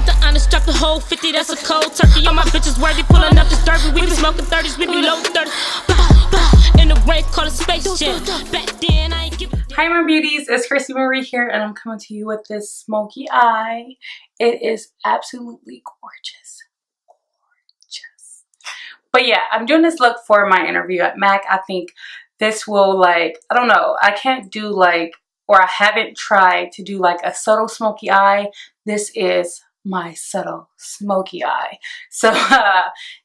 the honest, drop the whole 50, that's a cold turkey. All my bitches worthy, pulling up this derby. We be smoking 30s, we be low 30s. In the rain, call it space jam. Back then, I ain't give a damn. Hi my beauties, it's Chrissy Marie here and I'm coming to you with this smoky eye. It is absolutely gorgeous. Gorgeous. But yeah, I'm doing this look for my interview at MAC. I think this will, like, I don't know, I can't do like, or I haven't tried to do like a subtle smoky eye. This is my subtle smoky eye. So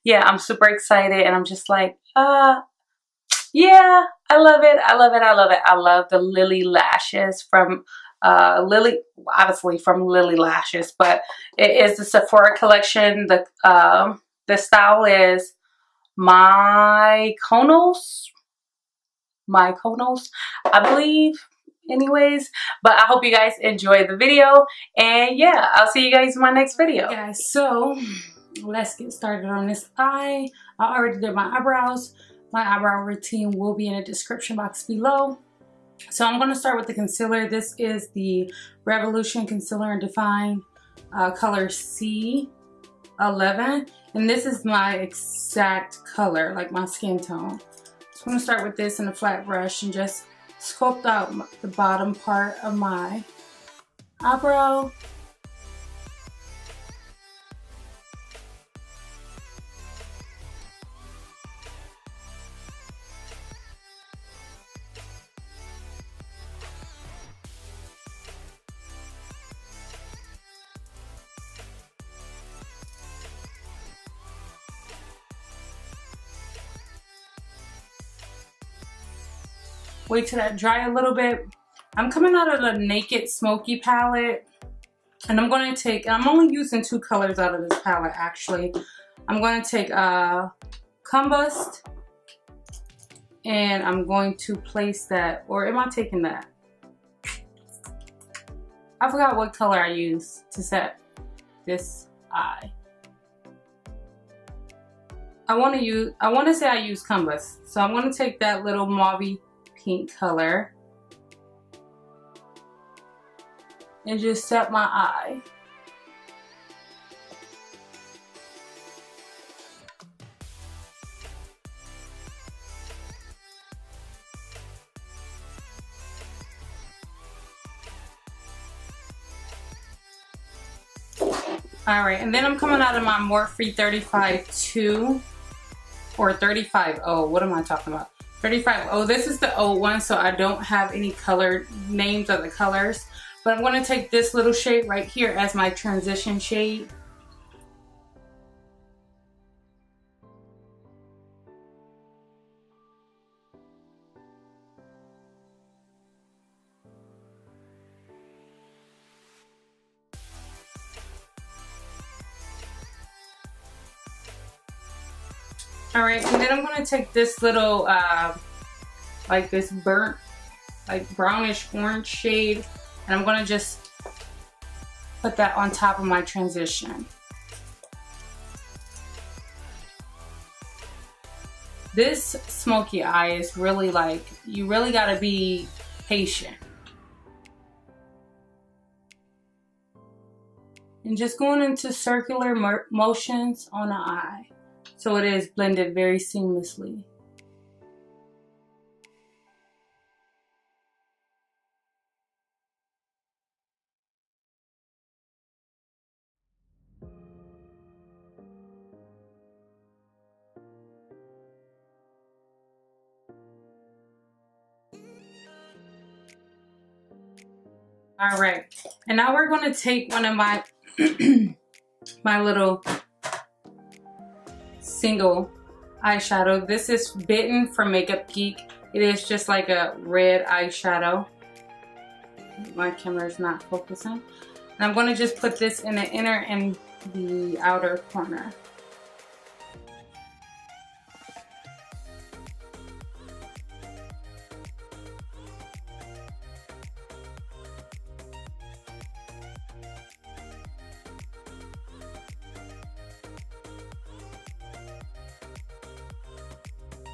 yeah, I'm super excited and I'm just like, yeah, I love it. I love it. I love it. I love the Lily lashes from Lily, obviously from Lily Lashes, but it is the Sephora collection. The style is Mykonos, I believe. Anyways, but I hope you guys enjoy the video, and yeah, I'll see you guys in my next video. Okay, guys, so let's get started on this eye. I already did my eyebrows. My eyebrow routine will be in the description box below. So I'm going to start with the concealer. This is the Revolution Concealer and Define color C11, and this is my exact color, like my skin tone. So I'm going to start with this in a flat brush and just sculpt out the bottom part of my eyebrow. Wait till that dry a little bit. I'm coming out of the Naked Smoky palette, and I'm going to take, I'm only using 2 colors out of this palette actually. I'm going to take Combust, and I'm going to place that, or am I taking that? I forgot what color I used to set this eye. I want to say I use Combust, so I'm going to take that little mauvey pink color and just set my eye. Alright, and then I'm coming out of my Morphe 35-2 or 35-0. What am I talking about? 35-0. This is the old one, so I don't have any color names of the colors. But I'm going to take this little shade right here as my transition shade. Alright, and then I'm going to take this little, like this burnt, like brownish orange shade, and I'm going to just put that on top of my transition. This smoky eye is really like, you really got to be patient. And just going into circular motions on the eye, so it is blended very seamlessly. All right, and now we're going to take one of my my little single eyeshadow. This is Bitten from Makeup Geek. It is just like a red eyeshadow. My camera's not focusing. And I'm going to just put this in the inner and the outer corner.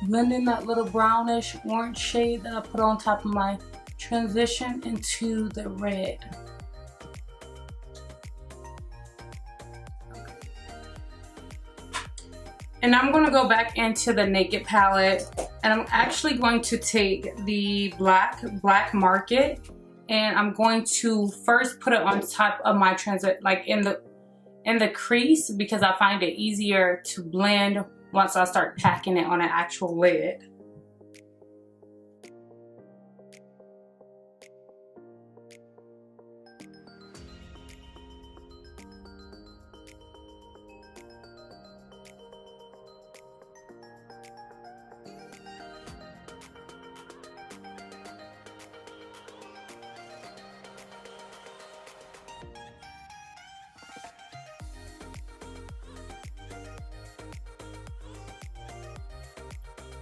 Blending that little brownish orange shade that I put on top of my transition into the red. And I'm going to go back into the Naked palette, and I'm actually going to take the black market, and I'm going to first put it on top of my transit, like in the crease, because I find it easier to blend once I start packing it on an actual lid.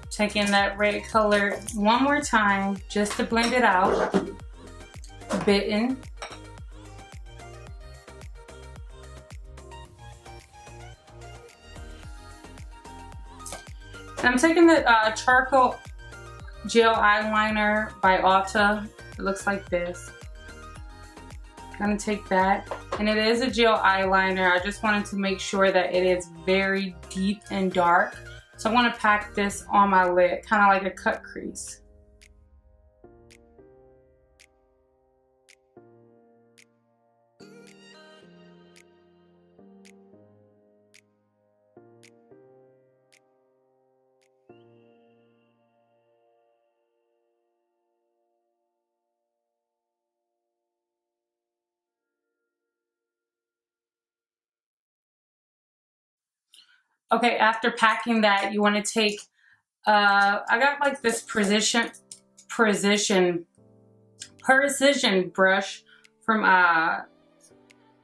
Taking that red color one more time just to blend it out. Bitten. And I'm taking the charcoal gel eyeliner by Ulta. It looks like this. I'm gonna take that, and it is a gel eyeliner. I just wanted to make sure that it is very deep and dark. So I want to pack this on my lid, kind of like a cut crease. Okay, after packing that, you want to take, I got like this precision brush from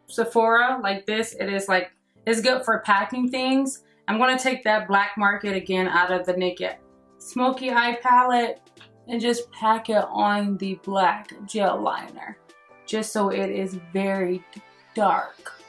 Sephora, like this. It is like, it's good for packing things. I'm going to take that black market again out of the Naked Smoky Eye palette and just pack it on the black gel liner, just so it is very dark.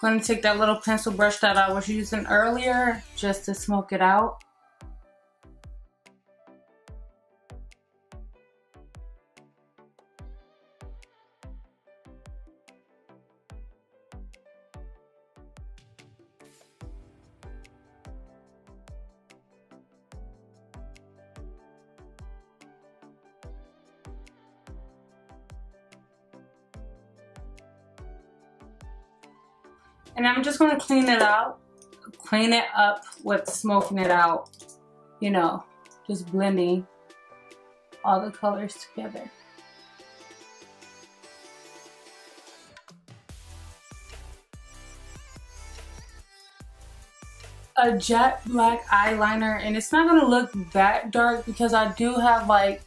I'm going to take that little pencil brush that I was using earlier just to smoke it out. And I'm just going to clean it up with smoking it out, you know, just blending all the colors together. A jet black eyeliner, and it's not going to look that dark because I do have like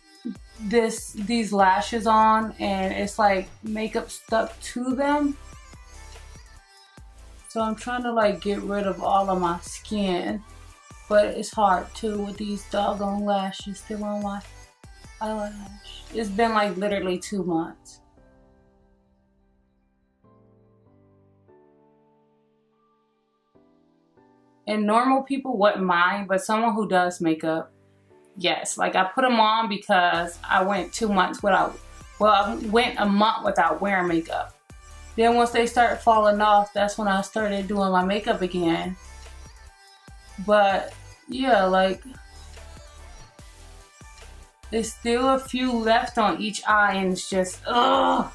these lashes on, and it's like makeup stuck to them. So I'm trying to like get rid of all of my skin, but it's hard too with these doggone lashes still on my eyelash. It's been like literally 2 months. And normal people wouldn't mind, but someone who does makeup, yes. Like I put them on because I went 2 months without, well, I went a month without wearing makeup. Then once they start falling off, that's when I started doing my makeup again. But yeah, like there's still a few left on each eye, and it's just, ugh.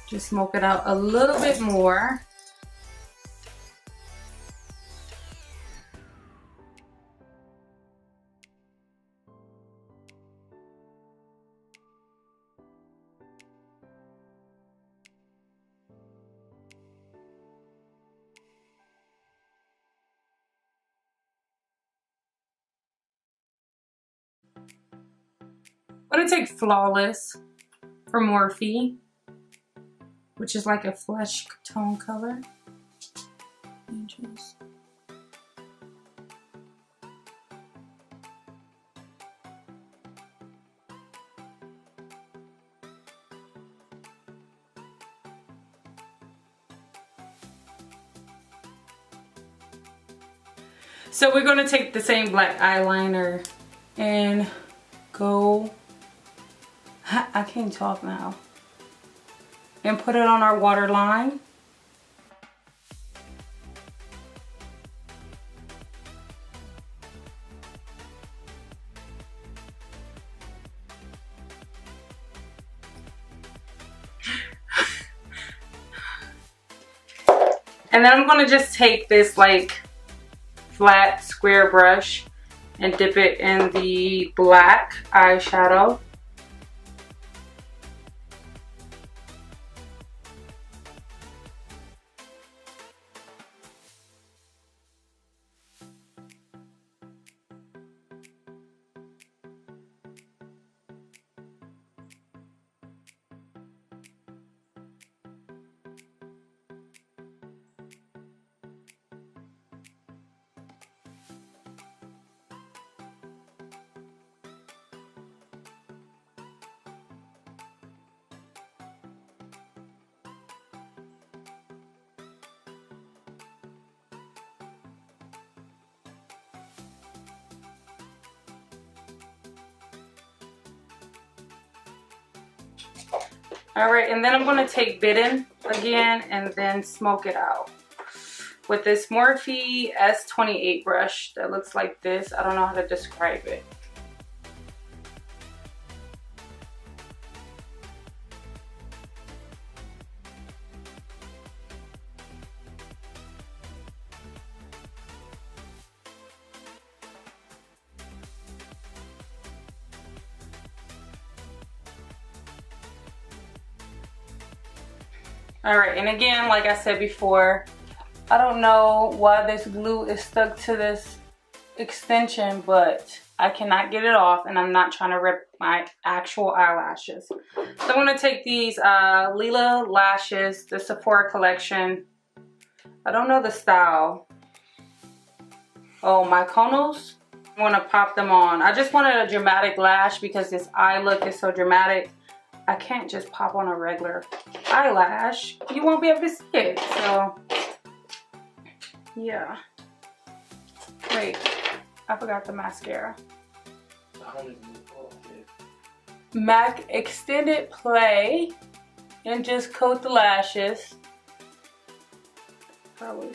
Just smoke it out a little bit more. I'm gonna take Flawless from Morphe, which is like a flesh tone color. And just So we're gonna take the same black eyeliner and go, I can't talk now, and put it on our waterline. And then I'm gonna just take this like flat square brush and dip it in the black eyeshadow. All right, and then I'm gonna take Bitten again and then smoke it out with this Morphe S28 brush that looks like this. I don't know how to describe it. All right, and again, like I said before, I don't know why this glue is stuck to this extension, but I cannot get it off, and I'm not trying to rip my actual eyelashes. So I'm gonna take these Lila lashes, the Sephora collection. I don't know the style. Oh, my Konos. I wanna pop them on. I just wanted a dramatic lash because this eye look is so dramatic. I can't just pop on a regular eyelash. You won't be able to see it, so yeah. Wait, I forgot the mascara. MAC Extended Play, and just coat the lashes. Probably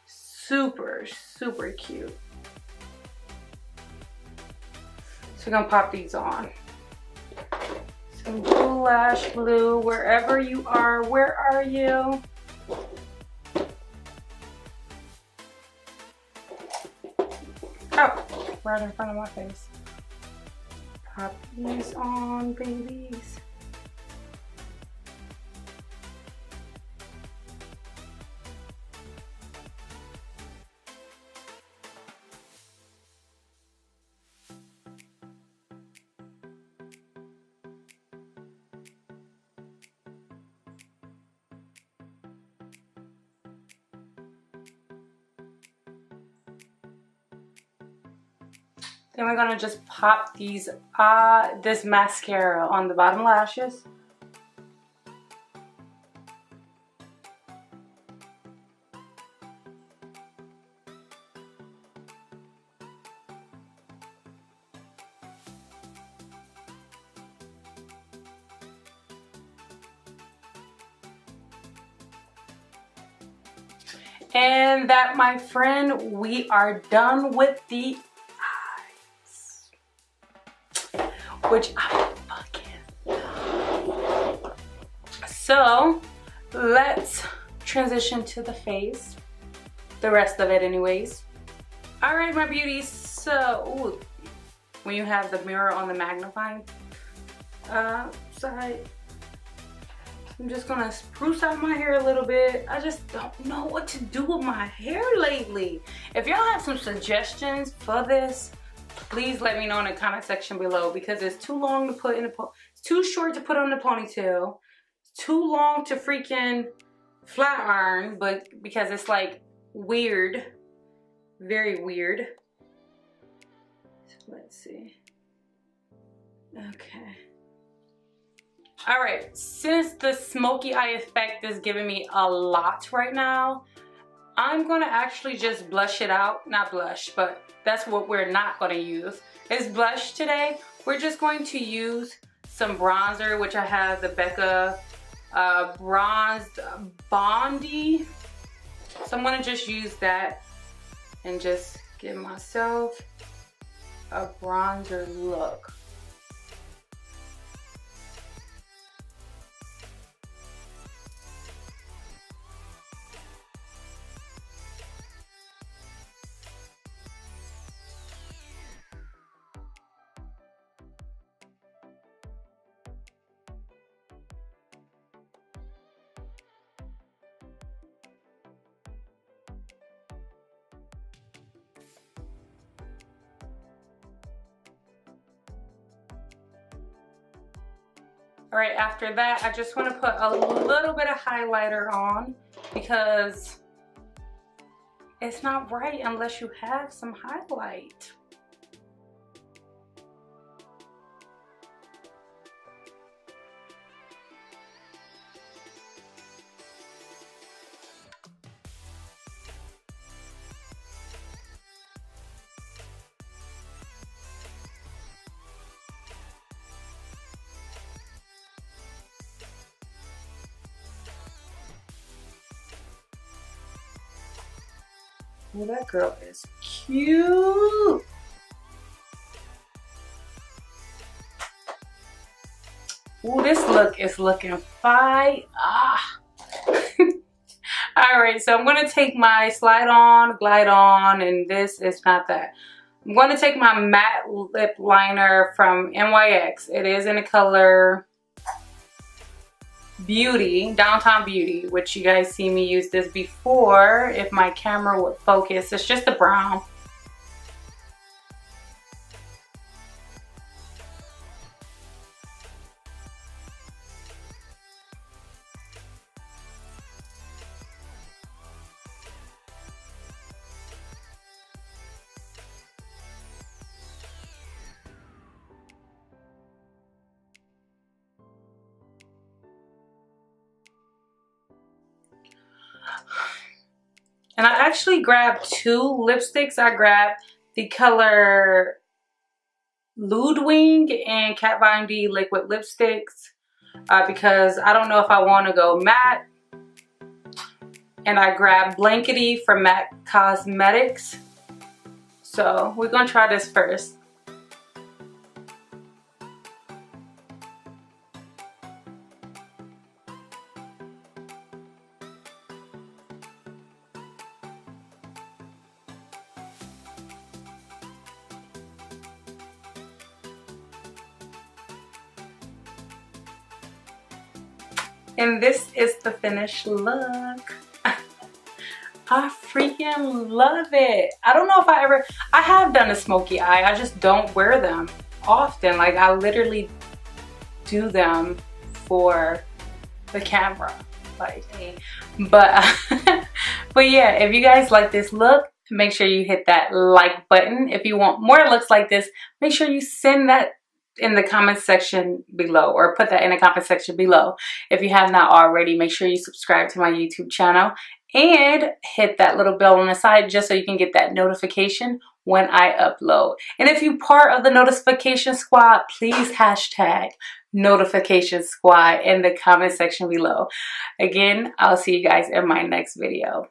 super, super cute. So we're gonna pop these on. Some blue lash glue, wherever you are. Where are you? Oh, right in front of my face. Pop these on, babies. Then we're gonna just pop these, this mascara on the bottom lashes. And that, my friend, we are done with the which I fucking love. So let's transition to the face, the rest of it anyways. All right, my beauties, so ooh, when you have the mirror on the magnifying side, I'm just gonna spruce out my hair a little bit. I just don't know what to do with my hair lately. If y'all have some suggestions for this, please let me know in the comment section below, because it's too long to put in a it's too short to put on the ponytail. It's too long to freaking flat iron, but because it's like weird, very weird. So let's see. Okay. All right, since the smoky eye effect is giving me a lot right now, I'm going to actually just blush it out. Not blush, but that's what we're not going to use. Is blush today. We're just going to use some bronzer, which I have the Becca Bronzed Bondi. So I'm going to just use that and just give myself a bronzer look. All right, after that, I just want to put a little bit of highlighter on because it's not right unless you have some highlight. Oh, that girl is cute. Oh, this look is looking fire. All right, so I'm gonna take my slide on, glide on, and this is not that. I'm gonna take my matte lip liner from NYX. It is in the color Beauty, Downtown Beauty, which you guys see me use this before if my camera would focus. It's just a brown. And I actually grabbed two lipsticks. I grabbed the color Ludwig and Kat Von D liquid lipsticks because I don't know if I want to go matte. And I grabbed Blankety from MAC Cosmetics. So we're going to try this first. And this is the finished look. I freaking love it. I don't know if I have done a smoky eye. I just don't wear them often. Like I literally do them for the camera. Like, but yeah, if you guys like this look, make sure you hit that like button. If you want more looks like this, make sure you send that in the comment section below, or put that in the comment section below. If you have not already, make sure you subscribe to my YouTube channel and hit that little bell on the side just so you can get that notification when I upload. And if you're part of the notification squad, please hashtag notification squad in the comment section below. Again, I'll see you guys in my next video.